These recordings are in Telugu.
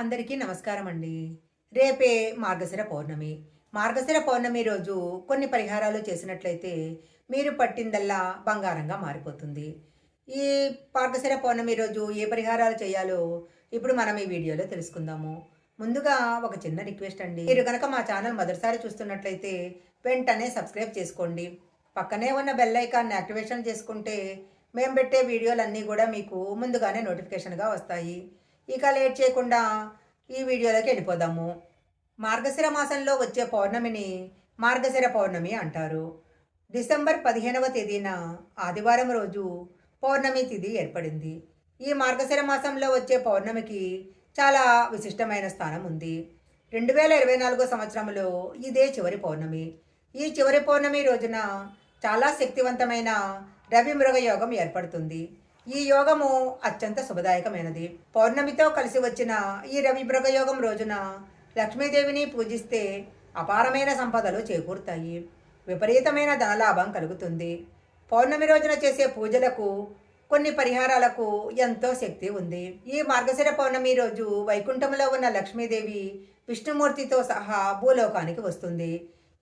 అందరికీ నమస్కారం అండి. రేపే మార్గశిర పౌర్ణమి. మార్గశిర పౌర్ణమి రోజు కొన్ని పరిహారాలు చేసినట్లయితే మీరు పట్టిందల్లా బంగారంగా మారిపోతుంది. ఈ మార్గశిర పౌర్ణమి రోజు ఏ పరిహారాలు చేయాలో ఇప్పుడు మనం ఈ వీడియోలో తెలుసుకుందాము. ముందుగా ఒక చిన్న రిక్వెస్ట్ అండి. మీరు గనక మా ఛానల్ మొదటిసారి చూస్తున్నట్లయితే వెంటనే సబ్స్క్రైబ్ చేసుకోండి. పక్కనే ఉన్న బెల్ ఐకాన్ని యాక్టివేషన్ చేసుకుంటే మేము పెట్టే వీడియోలన్నీ కూడా మీకు ముందుగానే నోటిఫికేషన్‌గా వస్తాయి. ఇక లేట్ చేయకుండా ఈ వీడియోలోకి వెళ్ళిపోదాము. మార్గశిర మాసంలో వచ్చే పౌర్ణమిని మార్గశిర పౌర్ణమి అంటారు. డిసెంబర్ 15వ తేదీన ఆదివారం రోజు పౌర్ణమి తిథి ఏర్పడింది. ఈ మార్గశిర మాసంలో వచ్చే పౌర్ణమికి చాలా విశిష్టమైన స్థానం ఉంది. 2024 సంవత్సరంలో ఇదే చివరి పౌర్ణమి. ఈ చివరి పౌర్ణమి రోజున చాలా శక్తివంతమైన రవి మృగ యోగం ఏర్పడుతుంది. ఈ యోగము అత్యంత శుభదాయకమైనది. పౌర్ణమితో కలిసి వచ్చిన ఈ రవి మృగ యోగం రోజున లక్ష్మీదేవిని పూజిస్తే అపారమైన సంపదలు చేకూరుతాయి. విపరీతమైన ధనలాభం కలుగుతుంది. పౌర్ణమి రోజున చేసే పూజలకు కొన్ని పరిహారాలకు ఎంతో శక్తి ఉంది. ఈ మార్గశిర పౌర్ణమి రోజు వైకుంఠంలో ఉన్న లక్ష్మీదేవి విష్ణుమూర్తితో సహా భూలోకానికి వస్తుంది.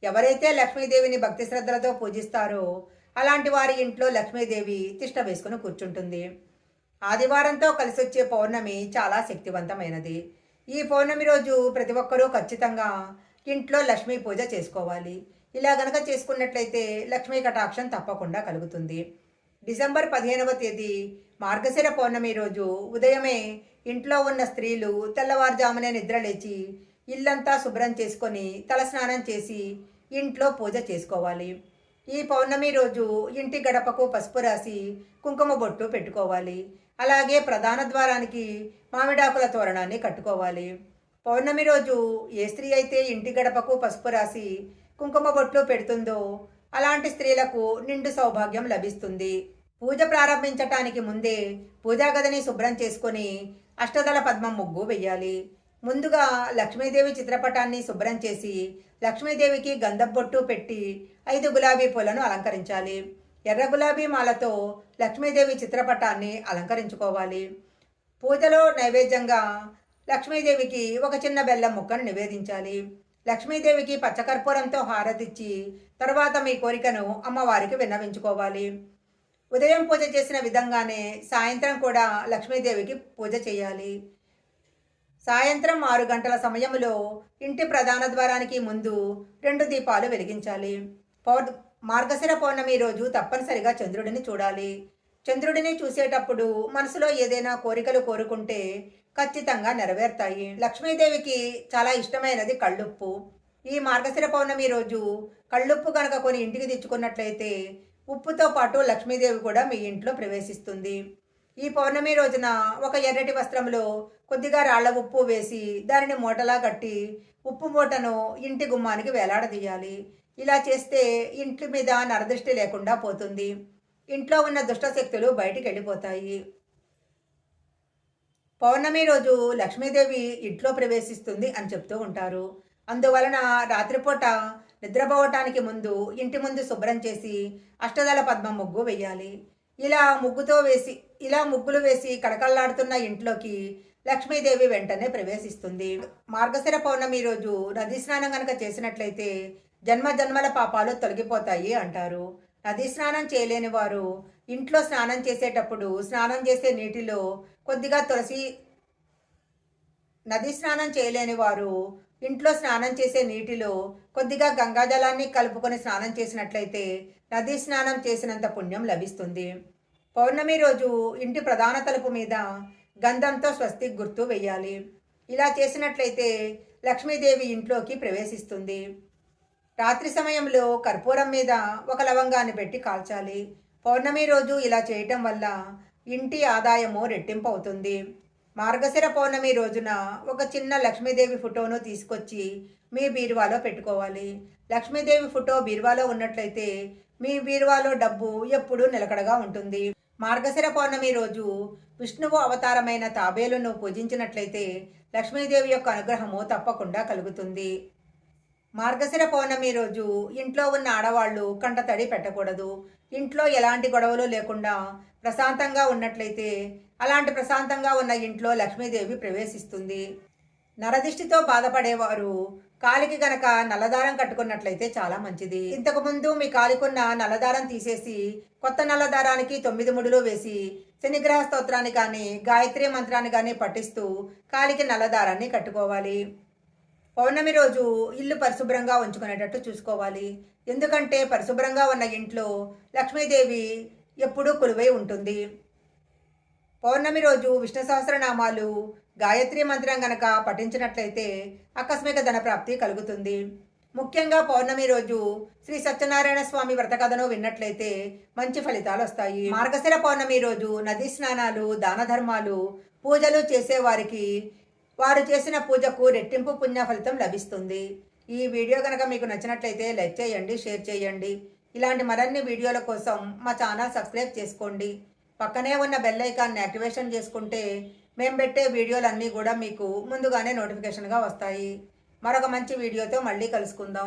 ఎవరైతే లక్ష్మీదేవిని భక్తి శ్రద్ధలతో పూజిస్తారో అలాంటి వారి ఇంట్లో లక్ష్మీదేవి తిష్ట వేసుకుని కూర్చుంటుంది. ఆదివారంతో కలిసొచ్చే పౌర్ణమి చాలా శక్తివంతమైనది. ఈ పౌర్ణమి రోజు ప్రతి ఒక్కరూ ఖచ్చితంగా ఇంట్లో లక్ష్మీ పూజ చేసుకోవాలి. ఇలా గనక చేసుకున్నట్లయితే లక్ష్మీ కటాక్షం తప్పకుండా కలుగుతుంది. డిసెంబర్ 15వ తేదీ మార్గశిర పౌర్ణమి రోజు ఉదయమే ఇంట్లో ఉన్న స్త్రీలు తెల్లవారుజామునే నిద్రలేచి ఇల్లంతా శుభ్రం చేసుకొని తలస్నానం చేసి ఇంట్లో పూజ చేసుకోవాలి. ఈ పౌర్ణమి రోజు ఇంటి గడపకు పసుపు రాసి కుంకుమ బొట్టు పెట్టుకోవాలి. అలాగే ప్రధాన ద్వారానికి మామిడాకుల తోరణాన్ని కట్టుకోవాలి. పౌర్ణమి రోజు ఏ స్త్రీ అయితే ఇంటి గడపకు పసుపు రాసి కుంకుమ బొట్లు పెడుతుందో అలాంటి స్త్రీలకు నిండు సౌభాగ్యం లభిస్తుంది. పూజ ప్రారంభించటానికి ముందే పూజా గదిని శుభ్రం చేసుకొని అష్టదళ పద్మం ముగ్గు వెయ్యాలి. ముందుగా లక్ష్మీదేవి చిత్రపటాన్ని శుభ్రం చేసి లక్ష్మీదేవికి గంధపు బొట్టు పెట్టి 5 గులాబీ పూలను అలంకరించాలి. ఎర్ర గులాబీ మాలతో లక్ష్మీదేవి చిత్రపటాన్ని అలంకరించుకోవాలి. పూజలో నైవేద్యంగా లక్ష్మీదేవికి ఒక చిన్న బెల్లం ముక్కను నివేదించాలి. లక్ష్మీదేవికి పచ్చకర్పూరంతో హారతిచ్చి తర్వాత మీ కోరికను అమ్మవారికి విన్నవించుకోవాలి. ఉదయం పూజ చేసిన విధంగానే సాయంత్రం కూడా లక్ష్మీదేవికి పూజ చేయాలి. సాయంత్రం 6 గంటల సమయంలో ఇంటి ప్రధాన ద్వారానికి ముందు 2 దీపాలు వెలిగించాలి. మార్గశిర పౌర్ణమి రోజు తప్పనిసరిగా చంద్రుడిని చూడాలి. చంద్రుడిని చూసేటప్పుడు మనసులో ఏదైనా కోరికలు కోరుకుంటే ఖచ్చితంగా నెరవేరుతాయి. లక్ష్మీదేవికి చాలా ఇష్టమైనది కళ్ళుప్పు. ఈ మార్గశిర పౌర్ణమి రోజు కళ్ళుప్పు కనుక కొని ఇంటికి తెచ్చుకున్నట్లయితే ఉప్పుతో పాటు లక్ష్మీదేవి కూడా మీ ఇంట్లో ప్రవేశిస్తుంది. ఈ పౌర్ణమి రోజున ఒక ఎర్రటి వస్త్రంలో కొద్దిగా రాళ్ల ఉప్పు వేసి దానిని మూటలా కట్టి ఉప్పు మూటను ఇంటి గుమ్మానికి వేలాడదీయాలి. ఇలా చేస్తే ఇంటి మీద నరదృష్టి లేకుండా పోతుంది. ఇంట్లో ఉన్న దుష్టశక్తులు బయటికి వెళ్ళిపోతాయి. పౌర్ణమి రోజు లక్ష్మీదేవి ఇంట్లో ప్రవేశిస్తుంది అని చెప్తూ ఉంటారు. అందువలన రాత్రిపూట నిద్రపోవటానికి ముందు ఇంటి ముందు శుభ్రం చేసి అష్టదళ పద్మ ముగ్గు వేయాలి. ఇలా ముగ్గులు వేసి కడకళ్లాడుతున్న ఇంట్లోకి లక్ష్మీదేవి వెంటనే ప్రవేశిస్తుంది. మార్గశిర పౌర్ణమి రోజు నదీ స్నానం కనుక చేసినట్లయితే జన్మ జన్మల పాపాలు తొలగిపోతాయి అంటారు. నదీ స్నానం చేయలేని వారు ఇంట్లో స్నానం చేసేటప్పుడు స్నానం చేసే నీటిలో కొద్దిగా నదీ స్నానం చేయలేని వారు ఇంట్లో స్నానం చేసే నీటిలో కొద్దిగా గంగాజలాన్ని కలుపుకొని స్నానం చేసినట్లయితే నదీ స్నానం చేసినంత పుణ్యం లభిస్తుంది. పౌర్ణమి రోజు ఇంటి ప్రధాన తలుపు మీద గంధంతో స్వస్తిక్ గుర్తు వెయ్యాలి. ఇలా చేసినట్లయితే లక్ష్మీదేవి ఇంట్లోకి ప్రవేశిస్తుంది. రాత్రి సమయంలో కర్పూరం మీద ఒక లవంగాన్ని పెట్టి కాల్చాలి. పౌర్ణమి రోజు ఇలా చేయటం వల్ల ఇంటి ఆదాయము రెట్టింపు అవుతుంది. మార్గశిర పౌర్ణమి రోజున ఒక చిన్న లక్ష్మీదేవి ఫోటోను తీసుకొచ్చి మీ బీరువాలో పెట్టుకోవాలి. లక్ష్మీదేవి ఫోటో బీరువాలో ఉన్నట్లయితే మీ బీరువాలో డబ్బు ఎప్పుడూ నిలకడగా ఉంటుంది. మార్గశిర పౌర్ణమి రోజు విష్ణువు అవతారమైన తాబేలును పూజించినట్లయితే లక్ష్మీదేవి యొక్క అనుగ్రహము తప్పకుండా కలుగుతుంది. మార్గశిర పౌర్ణమి రోజు ఇంట్లో ఉన్న ఆడవాళ్ళు కంటతడి పెట్టకూడదు. ఇంట్లో ఎలాంటి గొడవలు లేకుండా ప్రశాంతంగా ఉన్నట్లయితే అలాంటి ప్రశాంతంగా ఉన్న ఇంట్లో లక్ష్మీదేవి ప్రవేశిస్తుంది. నరదిష్టితో బాధపడేవారు కాలికి గనక నల్లదారం కట్టుకున్నట్లయితే చాలా మంచిది. ఇంతకు ముందు మీ కాలికున్న నల్లదారం తీసేసి కొత్త నల్లదారానికి 9 ముడులు వేసి శనిగ్రహ స్తోత్రాన్ని కానీ గాయత్రి మంత్రాన్ని కానీ పఠిస్తూ కాలికి నల్లదారాన్ని కట్టుకోవాలి. పౌర్ణమి రోజు ఇల్లు పరిశుభ్రంగా ఉంచుకునేటట్టు చూసుకోవాలి. ఎందుకంటే పరిశుభ్రంగా ఉన్న ఇంట్లో లక్ష్మీదేవి ఎప్పుడూ కొలువై ఉంటుంది. పౌర్ణమి రోజు విష్ణు సహస్రనామాలు గాయత్రి మంత్రం గనక పఠించినట్లయితే ఆకస్మిక ధనప్రాప్తి కలుగుతుంది. ముఖ్యంగా పౌర్ణమి రోజు శ్రీ సత్యనారాయణ స్వామి వ్రత కథను విన్నట్లయితే మంచి ఫలితాలు వస్తాయి. మార్గశిర పౌర్ణమి రోజు నదీ స్నానాలు, దాన ధర్మాలు, పూజలు చేసేవారికి వారు చేసిన పూజకు రెట్టింపు పుణ్య ఫలితం లభిస్తుంది. ఈ వీడియో కనుక మీకు నచ్చినట్లయితే లైక్ చేయండి, షేర్ చేయండి. ఇలాంటి మరిన్ని వీడియోల కోసం మా ఛానల్ సబ్స్క్రైబ్ చేసుకోండి. పక్కనే ఉన్న బెల్ ఐకాన్ని యాక్టివేషన్ చేసుకుంటే మేము పెట్టే వీడియోలన్నీ కూడా మీకు ముందుగానే నోటిఫికేషన్గా వస్తాయి. మరొక మంచి వీడియోతో మళ్ళీ కలుసుకుందాం.